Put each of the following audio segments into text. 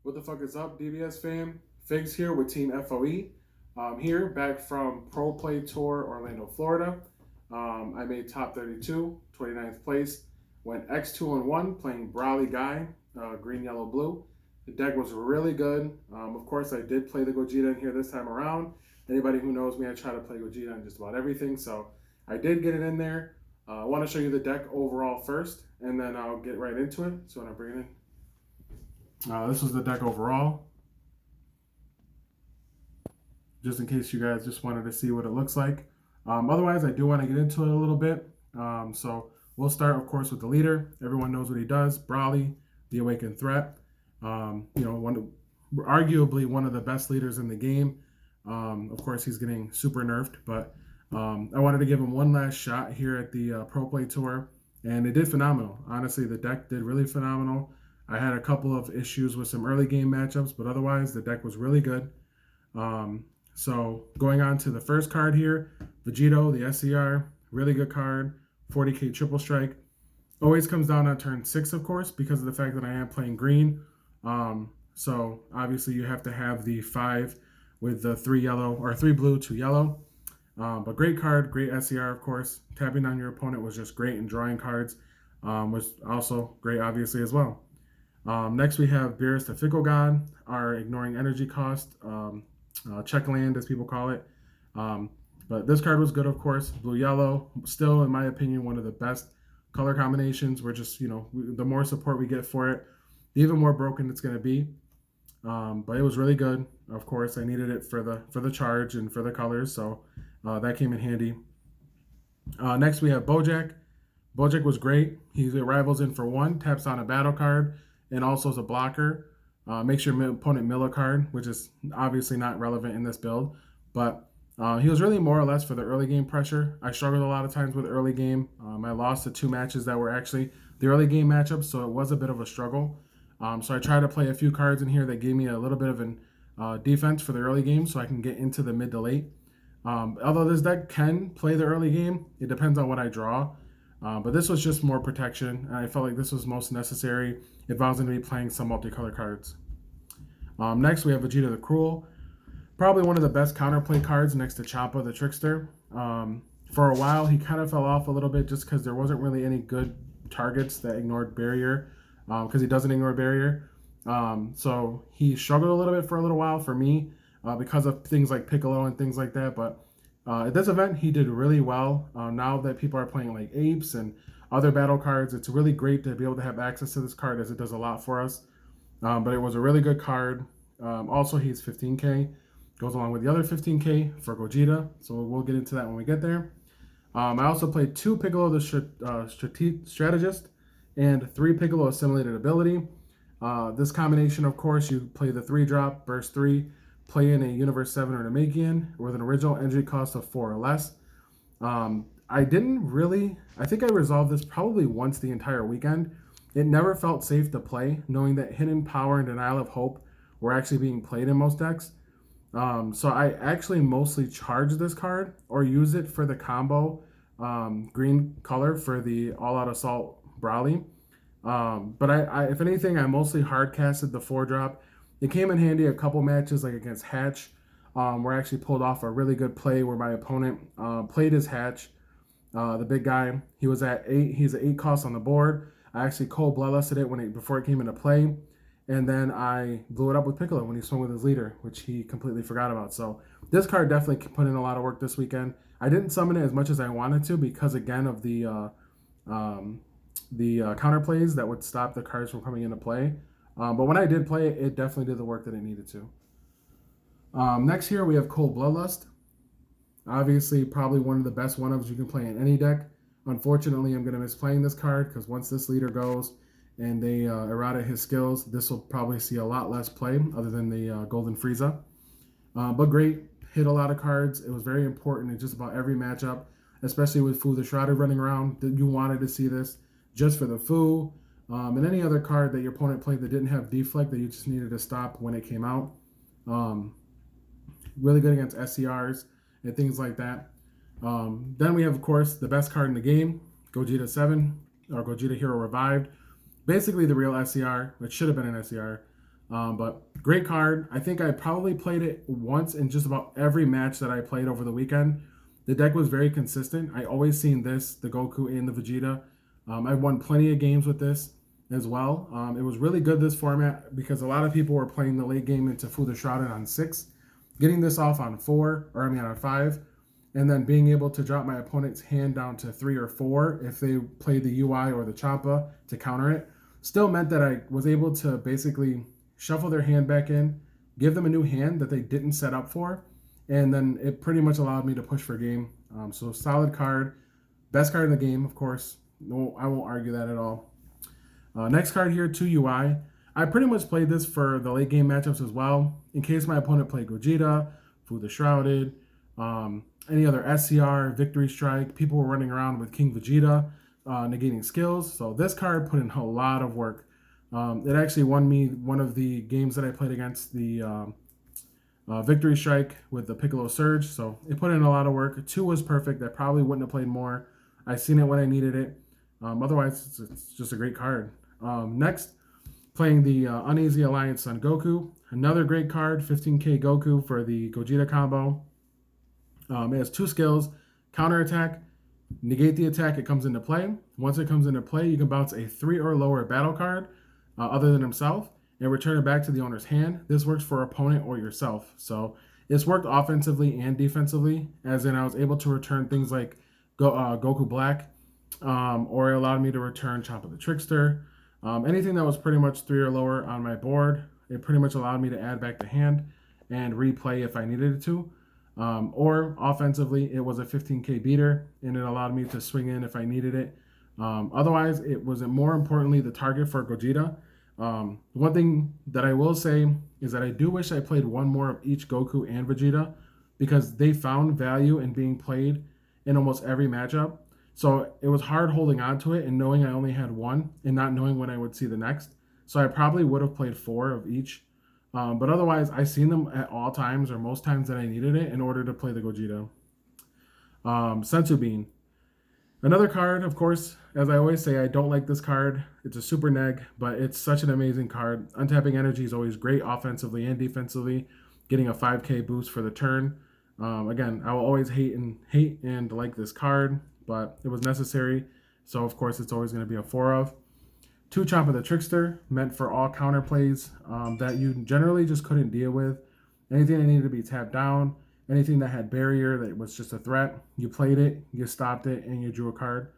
What the fuck is up, DBS fam? Figs here with Team F.O.E. Here, back from Pro Play Tour Orlando, Florida. I made top 32, 29th place. Went X2 and 1 playing Brawley Guy, green, yellow, blue. The deck was really good. Of course, I did play the Gogeta in here this time around. Anybody who knows me, I try to play Gogeta on just about everything. So I did get it in there. I want to show you the deck overall first, and then I'll get right into it. So when I bring it in. This was the deck overall, just in case you guys just wanted to see what it looks like. Otherwise, I do want to get into it a little bit. So we'll start, of course, with the leader. Everyone knows what he does. Brawley, the Awakened Threat. Arguably one of the best leaders in the game. Of course, he's getting super nerfed, but I wanted to give him one last shot here at the Pro Play Tour, and it did phenomenal. Honestly, the deck did really phenomenal. I had a couple of issues with some early game matchups, but otherwise the deck was really good. So going on to the first card here, Vegito, the SCR, really good card, 40k triple strike. Always comes down on turn 6, of course, because of the fact that I am playing green. So obviously you have to have the 5 with the 3 yellow, or 3 blue, 2 yellow. But great card, great SCR, of course. Tapping on your opponent was just great, and drawing cards was also great, obviously, as well. Next, we have Beerus the Fickle God, our ignoring energy cost, check land, as people call it. But this card was good, of course. Blue-yellow, still, in my opinion, one of the best color combinations. We're just, the more support we get for it, the even more broken it's going to be. But it was really good. Of course, I needed it for the charge and for the colors, so that came in handy. Next, we have Bojack. Bojack was great. He rivals in for 1, taps on a battle card, and also as a blocker. Makes your opponent mill a card, which is obviously not relevant in this build. But he was really more or less for the early game pressure. I struggled a lot of times with early game. I lost the 2 matches that were actually the early game matchups, so it was a bit of a struggle. So I tried to play a few cards in here that gave me a little bit of an defense for the early game so I can get into the mid to late. Although this deck can play the early game, it depends on what I draw. But this was just more protection, and I felt like this was most necessary if I was going to be playing some multicolor cards. Next, we have Vegeta the Cruel. Probably one of the best counterplay cards next to Champa the Trickster. For a while, he kind of fell off a little bit just because there wasn't really any good targets that ignored barrier, because he doesn't ignore barrier. So he struggled a little bit for a little while for me because of things like Piccolo and things like that. But at this event, he did really well. Now that people are playing like Apes and other battle cards, it's really great to be able to have access to this card, as it does a lot for us. But it was a really good card. Also, he's 15k. Goes along with the other 15k for Gogeta. So we'll get into that when we get there. I also played 2 Piccolo the Strategist and 3 Piccolo Assimilated Ability. This combination, of course, you play the 3-drop, burst 3, play in a Universe 7 or Namekian with an original entry cost of 4 or less. I think I resolved this probably once the entire weekend. It never felt safe to play, knowing that Hidden Power and Denial of Hope were actually being played in most decks. So I actually mostly charge this card or use it for the combo green color for the All-Out Assault Brawley. But if anything, I mostly hard casted the 4-drop. It came in handy a couple matches, like against Hatch, where I actually pulled off a really good play where my opponent played his Hatch, the big guy. He was at 8. He's at 8 costs on the board. I actually cold bloodlusted it before it came into play, and then I blew it up with Piccolo when he swung with his leader, which he completely forgot about. So this card definitely put in a lot of work this weekend. I didn't summon it as much as I wanted to because, again, of the counter plays that would stop the cards from coming into play. But when I did play it, it definitely did the work that it needed to. Next here, we have Cold Bloodlust. Obviously, probably one of the best one-ofs you can play in any deck. Unfortunately, I'm going to miss playing this card because once this leader goes and they errata his skills, this will probably see a lot less play other than the Golden Frieza. But great, hit a lot of cards. It was very important in just about every matchup, especially with Fu the Shrouded running around. You wanted to see this just for the Fu. And any other card that your opponent played that didn't have deflect that you just needed to stop when it came out. Really good against SCRs and things like that. Then we have, of course, the best card in the game, Gogeta 7, or Gogeta Hero Revived. Basically the real SCR, which should have been an SCR. But great card. I think I probably played it once in just about every match that I played over the weekend. The deck was very consistent. I always seen this, the Goku and the Vegeta. I won plenty of games with this as well. It was really good this format because a lot of people were playing the late game into Fu the Shrouded on 6, getting this off on 4, or I mean on 5, and then being able to drop my opponent's hand down to 3 or 4 if they played the UI or the Champa to counter it. Still meant that I was able to basically shuffle their hand back in, give them a new hand that they didn't set up for, and then it pretty much allowed me to push for game. So solid card, best card in the game, of course. No, I won't argue that at all. Next card here, 2 UI. I pretty much played this for the late game matchups as well, in case my opponent played Gogeta, Fu the Shrouded, any other SCR, Victory Strike. People were running around with King Vegeta, negating skills. So this card put in a lot of work. It actually won me one of the games that I played against the Victory Strike with the Piccolo Surge. So it put in a lot of work. 2 was perfect. I probably wouldn't have played more. I seen it when I needed it. Otherwise, it's just a great card. Next, playing the Uneasy Alliance on Goku. Another great card, 15k Goku for the Gogeta combo. It has 2 skills, counter attack, negate the attack, it comes into play. Once it comes into play, you can bounce a 3 or lower battle card other than himself and return it back to the owner's hand. This works for opponent or yourself. So it's worked offensively and defensively, as in I was able to return things like Goku Black, or it allowed me to return Champa the Trickster. Anything that was pretty much 3 or lower on my board, it pretty much allowed me to add back the hand and replay if I needed it to. Or offensively, it was a 15k beater, and it allowed me to swing in if I needed it. Otherwise, it was more importantly the target for Gogeta. One thing that I will say is that I do wish I played one more of each Goku and Vegeta, because they found value in being played in almost every matchup. So it was hard holding on to it and knowing I only had one and not knowing when I would see the next. So I probably would have played 4 of each. But otherwise, I've seen them at all times or most times that I needed it in order to play the Gogeta. Sensu Bean. Another card, of course, as I always say, I don't like this card. It's a super neg, but it's such an amazing card. Untapping energy is always great offensively and defensively. Getting a 5k boost for the turn. Again, I will always hate and like this card, but it was necessary. So, of course, it's always going to be a 4 of. 2 Champa the Trickster, meant for all counter plays that you generally just couldn't deal with. Anything that needed to be tapped down, anything that had barrier that was just a threat, you played it, you stopped it, and you drew a card.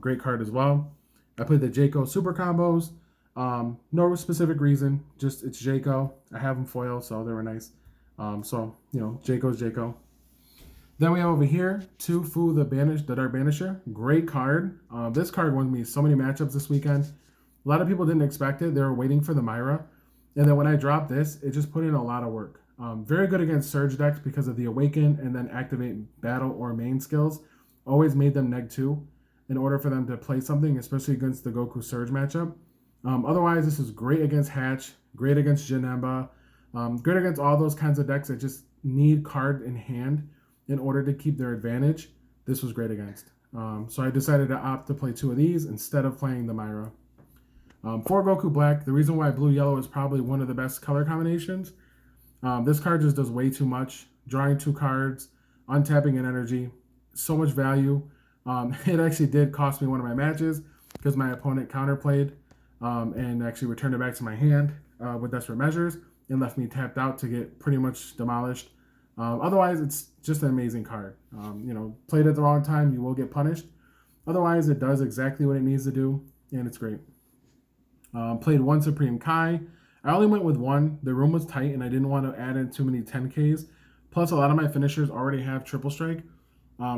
Great card as well. I played the Jaco super combos. No specific reason, just it's Jaco. I have them foil, so they were nice. So, Jaco's Jaco. Then we have over here 2 Fu the Dark Banisher. Great card. This card won me so many matchups this weekend. A lot of people didn't expect it. They were waiting for the Myra. And then when I dropped this, it just put in a lot of work. Very good against Surge decks because of the Awaken and then Activate Battle or Main skills. Always made them neg 2 in order for them to play something, especially against the Goku Surge matchup. Otherwise, this is great against Hatch, great against Janemba, great against all those kinds of decks that just need card in hand in order to keep their advantage. This was great against. So I decided to opt to play 2 of these instead of playing the Myra. For Goku Black, the reason why blue-yellow is probably one of the best color combinations, this card just does way too much. Drawing 2 cards, untapping an energy, so much value. It actually did cost me one of my matches because my opponent counterplayed and actually returned it back to my hand with Desperate Measures and left me tapped out to get pretty much demolished. Otherwise, it's just an amazing card. Played at the wrong time, you will get punished. Otherwise, it does exactly what it needs to do, and it's great. Played 1 Supreme Kai. I only went with 1. The room was tight, and I didn't want to add in too many 10Ks. Plus, a lot of my finishers already have Triple Strike.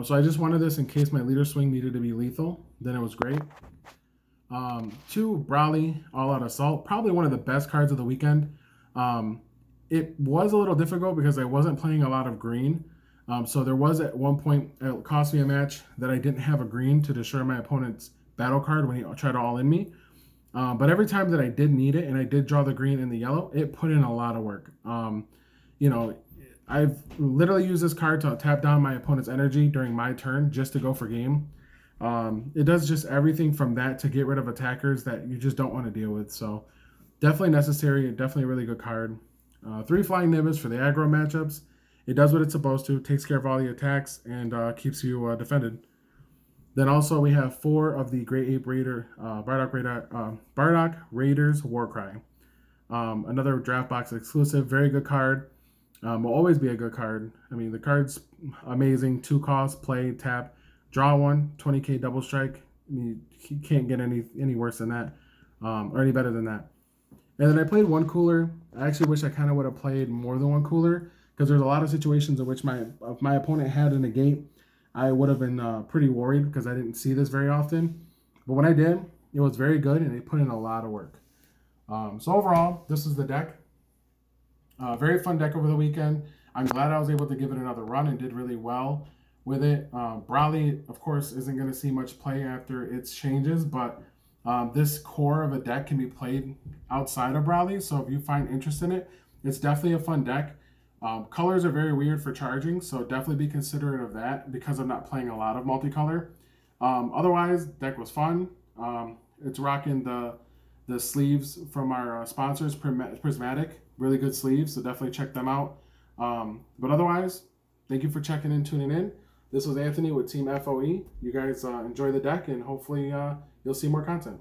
So I just wanted this in case my leader swing needed to be lethal. Then it was great. 2 Brawly All Out Assault. Probably one of the best cards of the weekend. It was a little difficult because I wasn't playing a lot of green. So there was at one point, it cost me a match that I didn't have a green to destroy my opponent's battle card when he tried to all in me. But every time that I did need it and I did draw the green and the yellow, it put in a lot of work. I've literally used this card to tap down my opponent's energy during my turn just to go for game. It does just everything from that to get rid of attackers that you just don't want to deal with. So Definitely necessary, definitely a really good card. 3 Flying Nimbus for the aggro matchups. It does what it's supposed to, takes care of all the attacks, and keeps you defended. Then also we have 4 of the Great Ape Raider, Bardock Raiders Warcry. Another draft box exclusive, very good card. Will always be a good card. I mean, the card's amazing. 2 cost, play, tap, draw 1, 20k double strike. I mean, you can't get any worse than that, or any better than that. And then I played 1 cooler. I actually wish I kind of would have played more than 1 cooler, because there's a lot of situations in which if my opponent had a negate, I would have been pretty worried because I didn't see this very often. But when I did, it was very good, and it put in a lot of work. So overall, this is the deck. Very fun deck over the weekend. I'm glad I was able to give it another run and did really well with it. Brawley, of course, isn't going to see much play after its changes, but this core of a deck can be played outside of Brawley. So if you find interest in it, it's definitely a fun deck. Colors are very weird for charging, so definitely be considerate of that because I'm not playing a lot of multicolor. Otherwise, deck was fun. It's rocking the sleeves from our sponsors, Prismatic. Really good sleeves, so definitely check them out. But otherwise, thank you for checking in, tuning in. This was Anthony with Team F.O.E. You guys enjoy the deck, and hopefully you'll see more content.